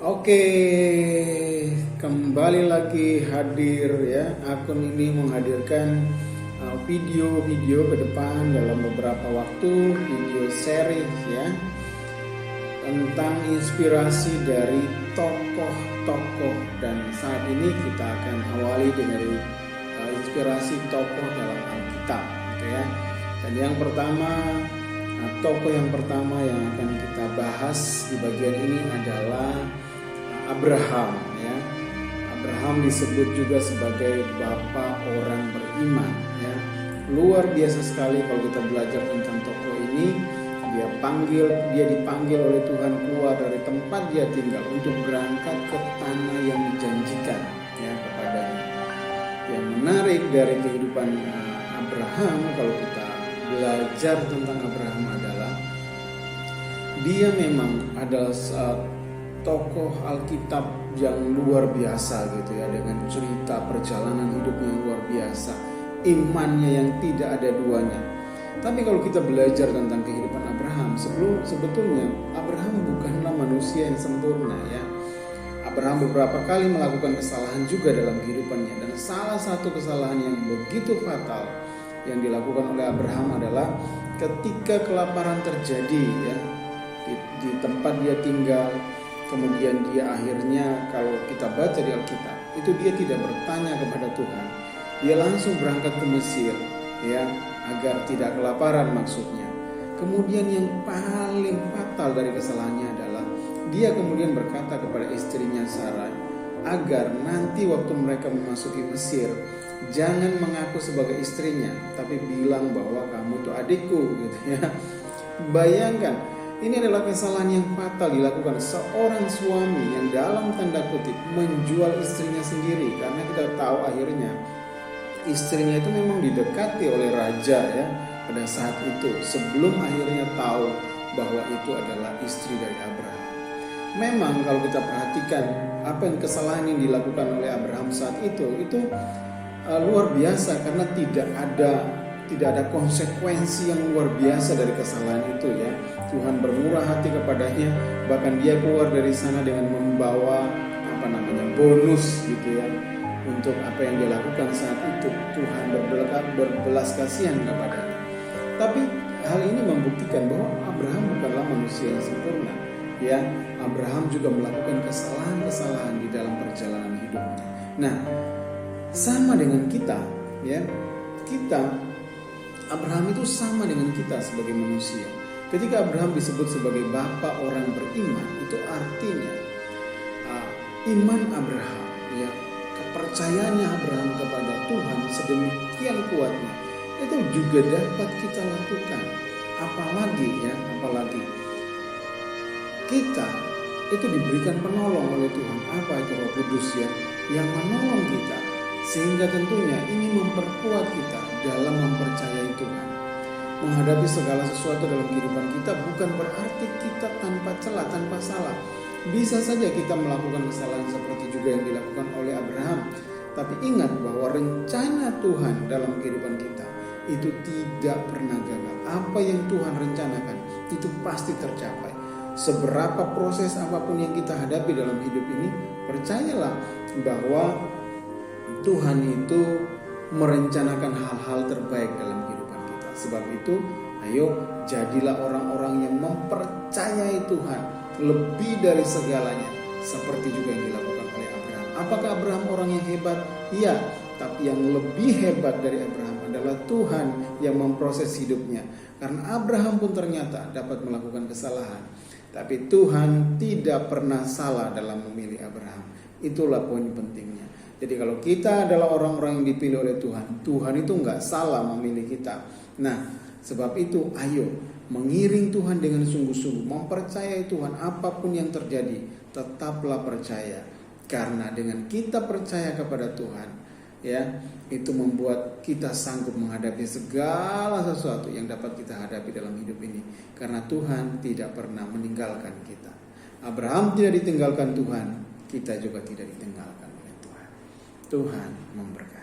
Oke, kembali lagi hadir ya. Akun ini menghadirkan video-video ke depan dalam beberapa waktu, video series ya, tentang inspirasi dari tokoh-tokoh. Dan saat ini kita akan awali dengan inspirasi tokoh dalam Alkitab gitu ya. Dan yang pertama, tokoh yang pertama yang akan kita bahas di bagian ini adalah Abraham ya. Abraham disebut juga sebagai bapa orang beriman ya. Luar biasa sekali kalau kita belajar tentang tokoh ini. Dia dipanggil oleh Tuhan keluar dari tempat dia tinggal untuk berangkat ke tanah yang dijanjikan ya kepadanya. Yang menarik dari kehidupan Abraham, kalau kita belajar tentang Abraham, adalah dia memang adalah tokoh Alkitab yang luar biasa gitu ya, dengan cerita perjalanan hidupnya yang luar biasa, imannya yang tidak ada duanya. Tapi kalau kita belajar tentang kehidupan Abraham, sebetulnya Abraham bukanlah manusia yang sempurna ya. Abraham beberapa kali melakukan kesalahan juga dalam kehidupannya, dan salah satu kesalahan yang begitu fatal yang dilakukan oleh Abraham adalah ketika kelaparan terjadi ya di tempat dia tinggal. Kemudian dia akhirnya, kalau kita baca di Alkitab, itu dia tidak bertanya kepada Tuhan. Dia langsung berangkat ke Mesir ya, agar tidak kelaparan maksudnya. Kemudian yang paling fatal dari kesalahannya adalah dia kemudian berkata kepada istrinya Sarai, agar nanti waktu mereka memasuki Mesir, jangan mengaku sebagai istrinya, tapi bilang bahwa kamu tuh adikku gitu ya. Bayangkan, ini adalah kesalahan yang fatal dilakukan seorang suami yang dalam tanda kutip menjual istrinya sendiri, karena kita tahu akhirnya istrinya itu memang didekati oleh raja ya pada saat itu, sebelum akhirnya tahu bahwa itu adalah istri dari Abraham. Memang kalau kita perhatikan apa yang kesalahan yang dilakukan oleh Abraham saat itu luar biasa, karena tidak ada konsekuensi yang luar biasa dari kesalahan itu ya. Tuhan bermurah hati kepadanya, bahkan dia keluar dari sana dengan membawa bonus gitu ya, untuk apa yang dia lakukan saat itu. Tuhan berbelas kasihan kepadanya. Tapi hal ini membuktikan bahwa Abraham bukanlah manusia yang sempurna ya. Abraham juga melakukan kesalahan-kesalahan di dalam perjalanan hidupnya. Nah, sama dengan kita ya. Abraham itu sama dengan kita sebagai manusia. Ketika Abraham disebut sebagai bapa orang beriman, itu artinya iman Abraham ya, kepercayaannya Abraham kepada Tuhan sedemikian kuatnya, itu juga dapat kita lakukan. Apalagi kita itu diberikan penolong oleh Tuhan. Apa itu? Roh Kudus ya, yang menolong kita, sehingga tentunya ini memperkuat kita dalam mempercayai Tuhan. Menghadapi segala sesuatu dalam kehidupan kita bukan berarti kita tanpa celah, tanpa salah. Bisa saja kita melakukan kesalahan seperti juga yang dilakukan oleh Abraham. Tapi ingat bahwa rencana Tuhan dalam kehidupan kita itu tidak pernah gagal. Apa yang Tuhan rencanakan itu pasti tercapai. Seberapa proses apapun yang kita hadapi dalam hidup ini, percayalah bahwa Tuhan itu merencanakan hal-hal terbaik dalam kehidupan kita. Sebab itu, ayo jadilah orang-orang yang mempercayai Tuhan lebih dari segalanya, seperti juga yang dilakukan oleh Abraham. Apakah Abraham orang yang hebat? Iya, tapi yang lebih hebat dari Abraham adalah Tuhan yang memproses hidupnya. Karena Abraham pun ternyata dapat melakukan kesalahan, tapi Tuhan tidak pernah salah dalam memilih Abraham. Itulah poin pentingnya. Jadi kalau kita adalah orang-orang yang dipilih oleh Tuhan, Tuhan itu nggak salah memilih kita. Nah, sebab itu ayo mengiring Tuhan dengan sungguh-sungguh, mempercayai Tuhan apapun yang terjadi, tetaplah percaya. Karena dengan kita percaya kepada Tuhan, ya, itu membuat kita sanggup menghadapi segala sesuatu yang dapat kita hadapi dalam hidup ini. Karena Tuhan tidak pernah meninggalkan kita. Abraham tidak ditinggalkan Tuhan, kita juga tidak ditinggalkan oleh Tuhan. Tuhan memberkati.